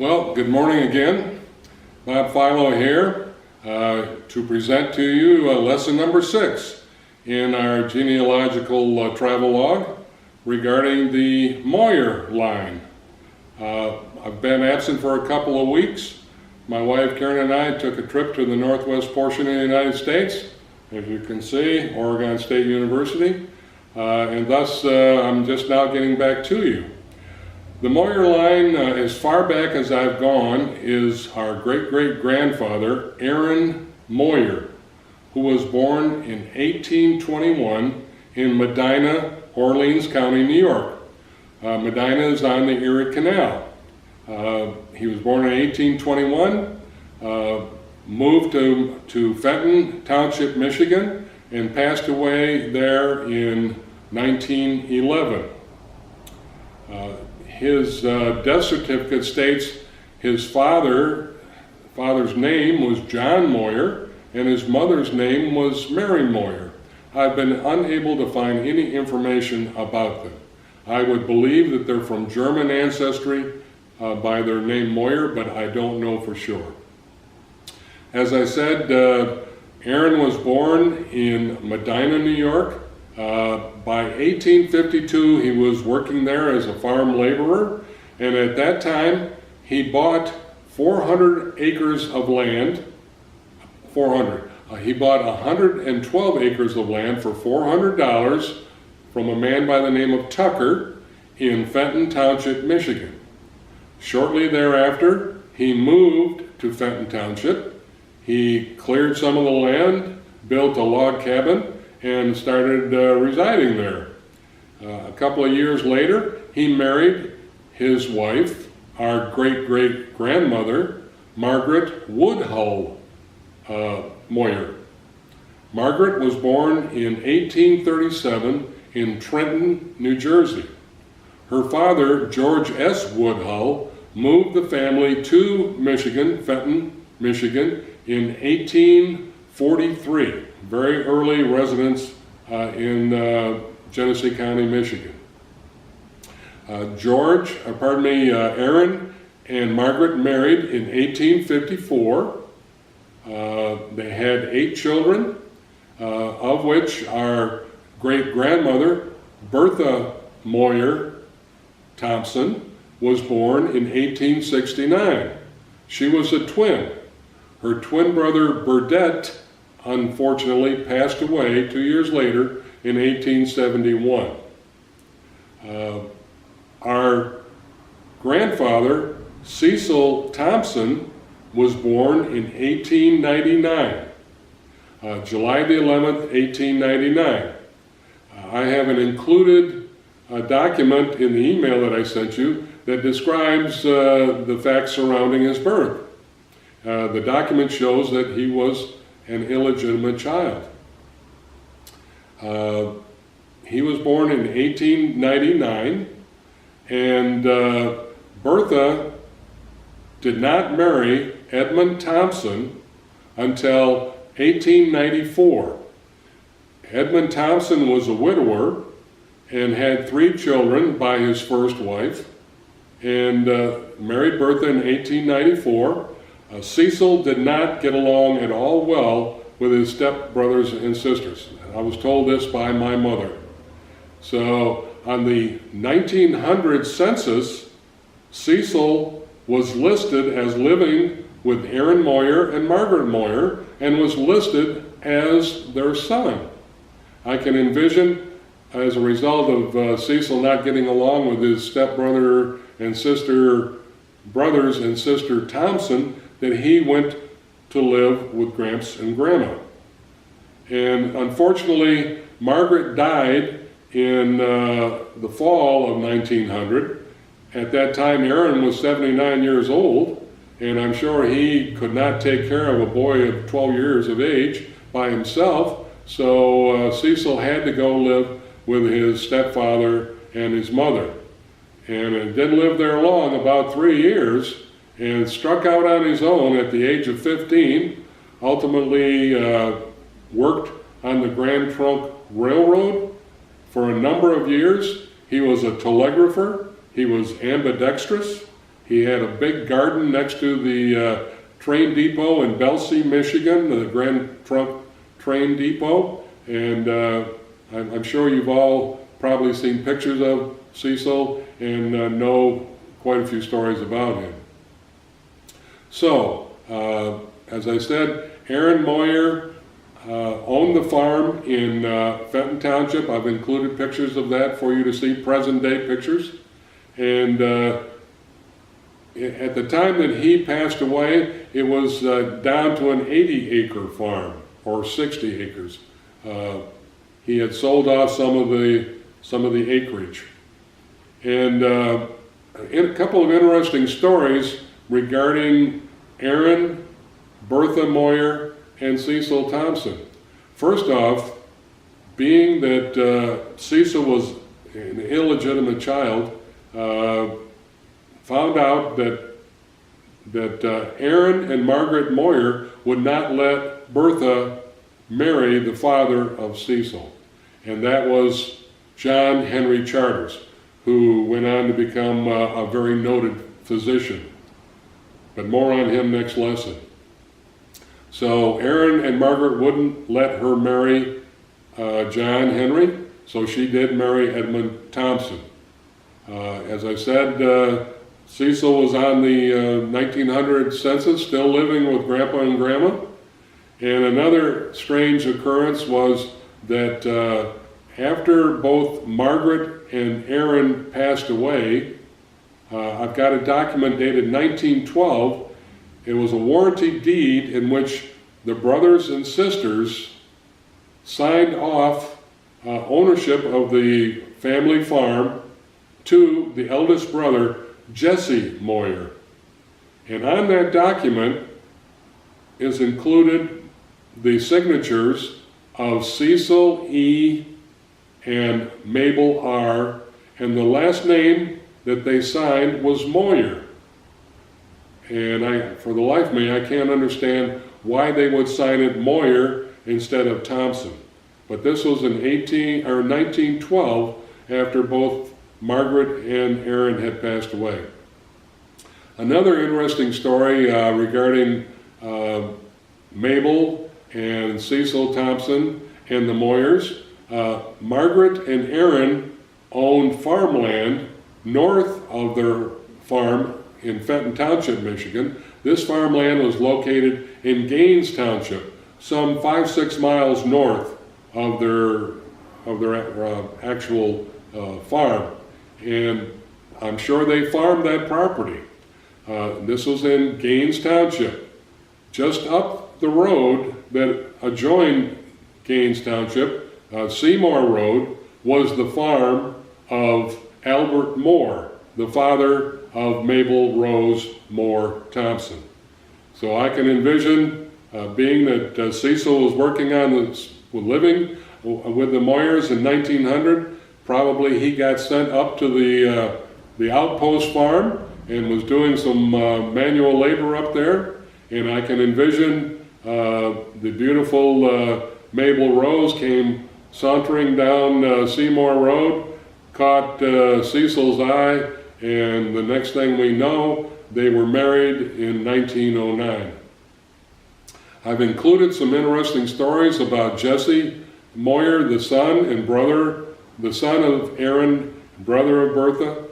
Well, good morning again. Bob Philo here to present to you lesson number 6 in our genealogical travelogue regarding the Moyer line. I've been absent for a couple of weeks. My wife Karen and I took a trip to the northwest portion of the United States, as you can see, Oregon State University, and thus I'm just now getting back to you. The Moyer line, as far back as I've gone, is our great-great-grandfather, Aaron Moyer, who was born in 1821 in Medina, Orleans County, New York. Medina is on the Erie Canal. He was born in 1821, moved to Fenton Township, Michigan, and passed away there in 1911. His death certificate states his father's name was John Moyer and his mother's name was Mary Moyer. I've been unable to find any information about them. I would believe that they're from German ancestry by their name Moyer, but I don't know for sure. As I said, Aaron was born in Medina, New York. By 1852, he was working there as a farm laborer, and at that time, he bought 400 acres of land. He bought 112 acres of land for $400 from a man by the name of Tucker in Fenton Township, Michigan. Shortly thereafter, he moved to Fenton Township. He cleared some of the land, built a log cabin, and started residing there. A couple of years later, he married his wife, our great-great-grandmother, Margaret Woodhull Moyer. Margaret was born in 1837 in Trenton, New Jersey. Her father, George S. Woodhull, moved the family to Michigan, Fenton, Michigan, in 1843. Very early residence in Genesee County, Michigan. Aaron and Margaret married in 1854. They had 8 children, of which our great-grandmother, Bertha Moyer Thompson, was born in 1869. She was a twin. Her twin brother, Burdette, unfortunately passed away 2 years later in 1871. Our grandfather, Cecil Thompson, was born in 1899, July the 11th, 1899. I have an included document in the email that I sent you that describes the facts surrounding his birth. The document shows that he was an illegitimate child. He was born in 1899, and Bertha did not marry Edmund Thompson until 1894. Edmund Thompson was a widower and had 3 children by his first wife, and married Bertha in 1894. Cecil did not get along at all well with his stepbrothers and sisters. I was told this by my mother. So on the 1900 census, Cecil was listed as living with Aaron Moyer and Margaret Moyer and was listed as their son. I can envision, as a result of Cecil not getting along with his stepbrother and brothers and sister Thompson, that he went to live with Gramps and Grandma. And unfortunately, Margaret died in the fall of 1900. At that time, Aaron was 79 years old, and I'm sure he could not take care of a boy of 12 years of age by himself, so Cecil had to go live with his stepfather and his mother. And didn't live there long, about 3 years, and struck out on his own at the age of 15, ultimately worked on the Grand Trunk Railroad for a number of years. He was a telegrapher, he was ambidextrous, He had a big garden next to the train depot in Belsey, Michigan, the Grand Trunk Train Depot. And I'm sure you've all probably seen pictures of Cecil and know quite a few stories about him. So, as I said, Aaron Moyer owned the farm in Fenton Township. I've included pictures of that for you to see, present day pictures. And at the time that he passed away, it was down to an 80-acre farm, or 60 acres. He had sold off some of the acreage. And a couple of interesting stories regarding Aaron, Bertha Moyer, and Cecil Thompson. First off, being that Cecil was an illegitimate child, found out that Aaron and Margaret Moyer would not let Bertha marry the father of Cecil, and that was John Henry Charters, who went on to become a very noted physician. But more on him next lesson. So Aaron and Margaret wouldn't let her marry John Henry, so she did marry Edmund Thompson. As I said, Cecil was on the 1900 census, still living with Grandpa and Grandma. And another strange occurrence was that after both Margaret and Aaron passed away, I've got a document dated 1912. It was a warranty deed in which the brothers and sisters signed off ownership of the family farm to the eldest brother, Jesse Moyer. And on that document is included the signatures of Cecil E. and Mabel R., and the last name that they signed was Moyer. And for the life of me, I can't understand why they would sign it Moyer instead of Thompson. But this was in 1912, after both Margaret and Aaron had passed away. Another interesting story regarding Mabel and Cecil Thompson and the Moyers. Margaret and Aaron owned farmland north of their farm in Fenton Township, Michigan. This farmland was located in Gaines Township, some 5-6 miles north of their actual farm. And I'm sure they farmed that property. This was in Gaines Township. Just up the road that adjoined Gaines Township, Seymour Road, was the farm of Albert Moore, the father of Mabel Rose Moore Thompson. So I can envision, being that Cecil was working on living with the Moyers in 1900, probably he got sent up to the outpost farm and was doing some manual labor up there. And I can envision the beautiful Mabel Rose came sauntering down Seymour Road, caught Cecil's eye, and the next thing we know, they were married in 1909. I've included some interesting stories about Jesse Moyer, the son and brother, the son of Aaron, brother of Bertha,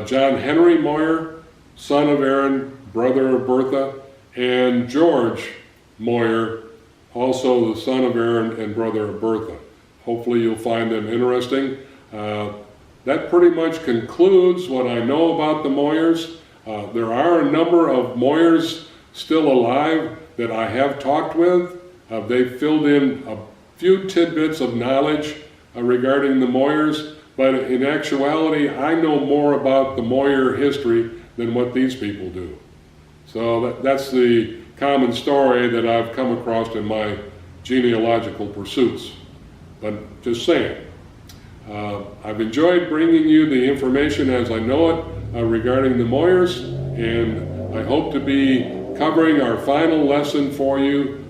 John Henry Moyer, son of Aaron, brother of Bertha, and George Moyer, also the son of Aaron and brother of Bertha. Hopefully you'll find them interesting. That pretty much concludes what I know about the Moyers. There are a number of Moyers still alive that I have talked with. They've filled in a few tidbits of knowledge regarding the Moyers, but in actuality, I know more about the Moyer history than what these people do. So that's the common story that I've come across in my genealogical pursuits. But just saying. I've enjoyed bringing you the information as I know it regarding the Moyers, and I hope to be covering our final lesson for you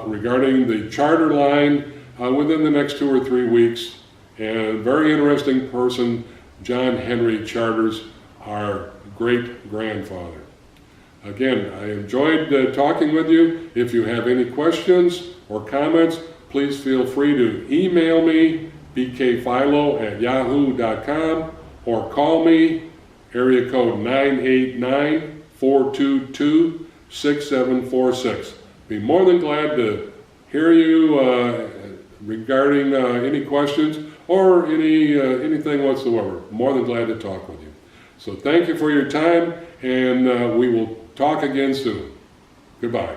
regarding the charter line within the next 2 or 3 weeks. And a very interesting person, John Henry Charters, our great-grandfather. Again, I enjoyed talking with you. If you have any questions or comments, please feel free to email me, bkphilo@yahoo.com, or call me, area code 989-422-6746. Be more than glad to hear you regarding any questions or anything whatsoever. More than glad to talk with you. So thank you for your time, and we will talk again soon. Goodbye.